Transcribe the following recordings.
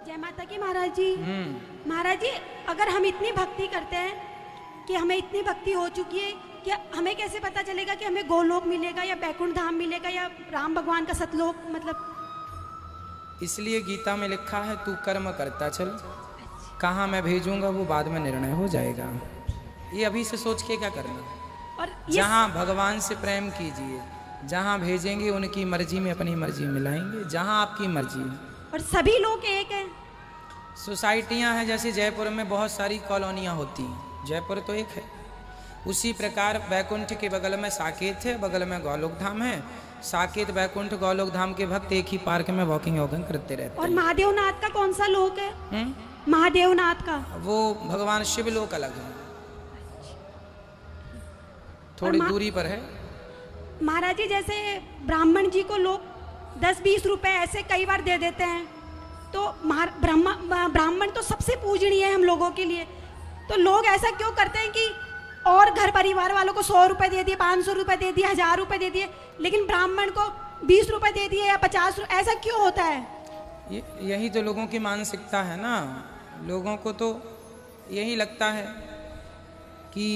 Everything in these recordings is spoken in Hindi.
जय माता की महाराज जी। महाराज जी, अगर हम इतनी भक्ति करते हैं कि हमें इतनी भक्ति हो चुकी है कि हमें कैसे पता चलेगा कि हमें गोलोक मिलेगा या बैकुंठ धाम मिलेगा या राम भगवान का सतलोक, मतलब? इसलिए गीता में लिखा है तू कर्म करता चल, कहाँ मैं भेजूंगा वो बाद में निर्णय हो जाएगा। ये अभी से सोच के क्या करना। और जहाँ भगवान से प्रेम कीजिए, जहाँ भेजेंगे उनकी मर्जी में अपनी मर्जी मिलाएंगे, जहाँ आपकी मर्जी है। और सभी लोग एक हैं। सोसाइटियाँ हैं, जैसे जयपुर में बहुत सारी कॉलोनियाँ होती हैं, जयपुर तो एक है। उसी प्रकार बैकुंठ के बगल में साकेत है, बगल में गोलोक धाम है। साकेत बैकुंठ गोलोक धाम के भक्त एक ही पार्क में वॉकिंग वॉकिंग करते रहते और हैं। महादेवनाथ का कौन सा लोक है? महादेवनाथ का वो भगवान शिव लोक अलग है, थोड़ी दूरी पर है। महाराज जी, जैसे ब्राह्मण जी को लोग 10-20 रुपए ऐसे कई बार दे देते हैं, तो ब्राह्मण तो सबसे पूजनीय है हम लोगों के लिए, तो लोग ऐसा क्यों करते हैं कि और घर परिवार वालों को 100 रुपए दे दिए, 500 रुपए दे दिए, 1000 रुपए दे दिए, लेकिन ब्राह्मण को 20 रुपए दे दिए या 50 रुपए, ऐसा क्यों होता है? यही तो लोगों की मानसिकता है ना। लोगों को तो यही लगता है कि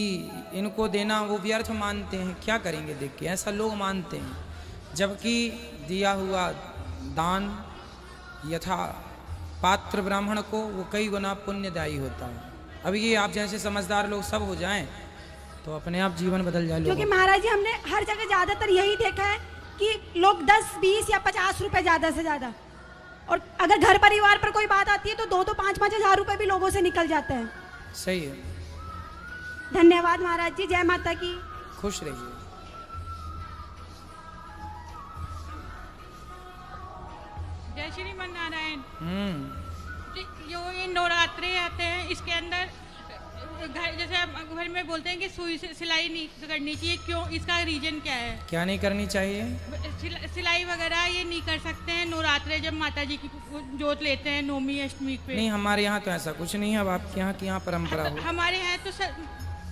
इनको देना वो व्यर्थ मानते हैं, क्या करेंगे देख के, ऐसा लोग मानते हैं। जबकि दिया हुआ दान यथा पात्र ब्राह्मण को वो कई गुना पुण्यदायी होता है। अब ये आप जैसे समझदार लोग सब हो जाएं तो अपने आप जीवन बदल जाए। क्योंकि महाराज जी, हमने हर जगह ज्यादातर यही देखा है कि लोग 10, 20 या 50 रुपए ज्यादा से ज्यादा, और अगर घर परिवार पर कोई बात आती है तो 2-2, 5-5 हजार रुपए भी लोगों से निकल जाते हैं। सही है। धन्यवाद महाराज जी, जय माता की। खुश रहिए। जय श्रीमन नारायण। जो ये नवरात्रे आते हैं, इसके अंदर घर, जैसे आप घर में बोलते हैं कि सुई से सिलाई नहीं करनी चाहिए, क्यों, इसका रीजन क्या है? क्या नहीं करनी चाहिए? सिलाई वगैरह ये नहीं कर सकते हैं नवरात्रे जब माता जी की जोत लेते हैं नौमी अष्टमी पे? नहीं, हमारे यहाँ तो ऐसा कुछ नहीं है। अब आपके यहाँ की यहाँ परंपरा हो। हमारे यहाँ तो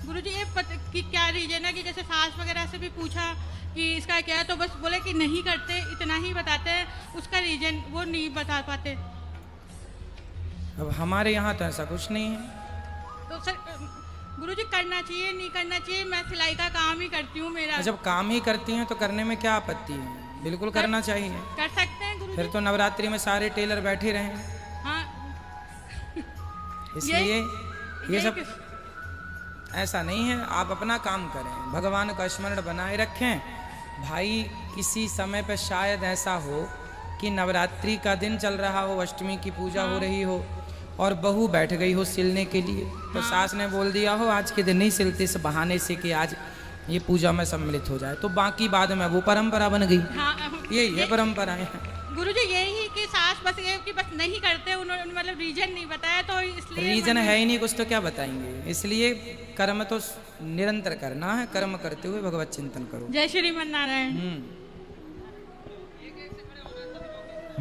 गुरु जी, ये कि क्या रीजन है कि जैसे सास वगैरह से भी पूछा कि इसका क्या है, तो बस बोले कि नहीं करते, इतना ही बताते हैं, उसका रीजन वो नहीं बता पाते। अब हमारे यहाँ तो ऐसा कुछ नहीं है। तो सर गुरुजी, करना चाहिए नहीं करना चाहिए? मैं सिलाई का काम ही करती हूँ। मेरा जब काम ही करती हैं तो करने में क्या आपत्ति है? बिल्कुल करना चाहिए। कर सकते हैं गुरुजी। फिर तो नवरात्रि में सारे टेलर बैठे रहें। हाँ। इसलिए ये सब ऐसा नहीं है। आप अपना काम करें, भगवान का स्मरण बनाए रखें। भाई, किसी समय पे शायद ऐसा हो कि नवरात्रि का दिन चल रहा हो, अष्टमी की पूजा हो रही हो और बहू बैठ गई हो सिलने के लिए, तो सास ने बोल दिया हो आज के दिन नहीं सिलते, इस बहाने से कि आज ये पूजा में सम्मिलित हो जाए, तो बाकी बाद में वो परंपरा बन गई। हाँ, यही है परंपराएं। गुरुजी, यही कि सास बस ये कि बस नहीं करते, उन्होंने मतलब रीजन नहीं बताया, तो इसलिए रीजन है ही नहीं कुछ, तो क्या बताएंगे। इसलिए कर्म तो निरंतर करना है, कर्म करते हुए भगवत चिंतन करो। जय श्रीमन नारायण।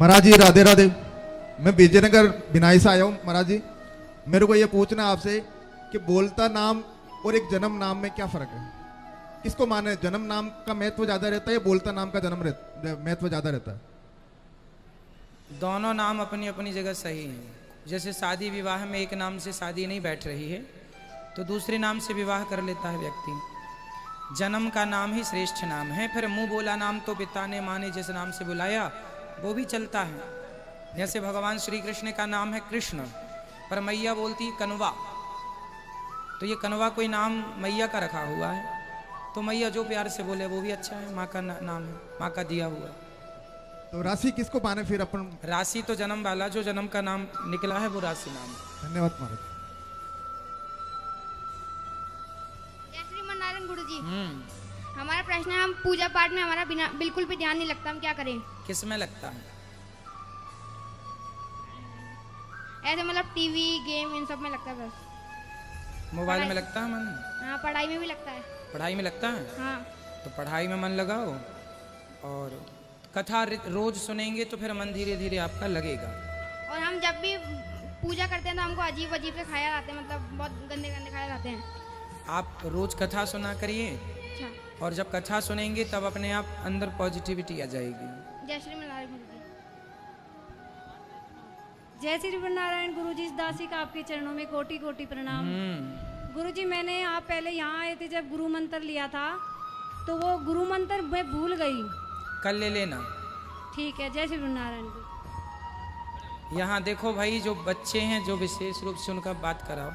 महाराज जी राधे राधे। मैं विजयनगर बिनाई से आया हूँ। महाराज जी, मेरे को ये पूछना है आपसे कि बोलता नाम और एक जन्म नाम में क्या फर्क है? किसको माने, जन्म नाम का महत्व ज्यादा रहता है या बोलता नाम का महत्व ज्यादा रहता है? दोनों नाम अपनी अपनी जगह सही हैं। जैसे शादी विवाह में एक नाम से शादी नहीं बैठ रही है तो दूसरे नाम से विवाह कर लेता है व्यक्ति। जन्म का नाम ही श्रेष्ठ नाम है। फिर मुंह बोला नाम तो पिता ने माँ ने जिस नाम से बुलाया वो भी चलता है। जैसे भगवान श्री कृष्ण का नाम है कृष्ण, पर मैया बोलती है कनवा, तो ये कनवा कोई नाम मैया का रखा हुआ है, तो मैया जो प्यार से बोले वो भी अच्छा है। माँ का नाम है, माँ का दिया हुआ। तो राशि किसको माने फिर अपन? राशि तो जन्म वाला, जो जन्म का नाम निकला है वो राशि नाम है। धन्यवाद महाराज। जय श्रीमन नारायण गुरुजी। हमारा प्रश्न है, हम पूजा पाठ में हमारा बिल्कुल भी ध्यान नहीं लगता, हम क्या करें? किस में लगता है? ऐसे मतलब टीवी गेम इन सब में लगता है बस। मोबाइल में लगता है मन? हाँ, पढ़ाई में भी लगता है। पढ़ाई में लगता है? हाँ। तो पढ़ाई में मन लगाओ और कथा रोज सुनेंगे तो फिर मन धीरे धीरे आपका लगेगा। और हम जब भी पूजा करते हैं तो हमको अजीब अजीब से ख्याल आते हैं, मतलब बहुत गंदे गंदे ख्याल आते हैं। आप रोज कथा सुना करिए। अच्छा। और जब कथा सुनेंगे तब अपने आप अंदर पॉजिटिविटी आ जाएगी। जय श्री नारायण गुरु जी। जय श्री नारायण गुरुजी, इस दासी का आपके चरणों में कोटि कोटि प्रणाम। गुरुजी, मैंने आप पहले यहाँ आए थे जब गुरु मंत्र लिया था, तो वो गुरु मंत्र मैं भूल गई। कल ले लेना। ठीक है, जय श्री नारायण गुरु। यहाँ देखो भाई, जो बच्चे हैं जो विशेष रूप से उनका बात कराओ।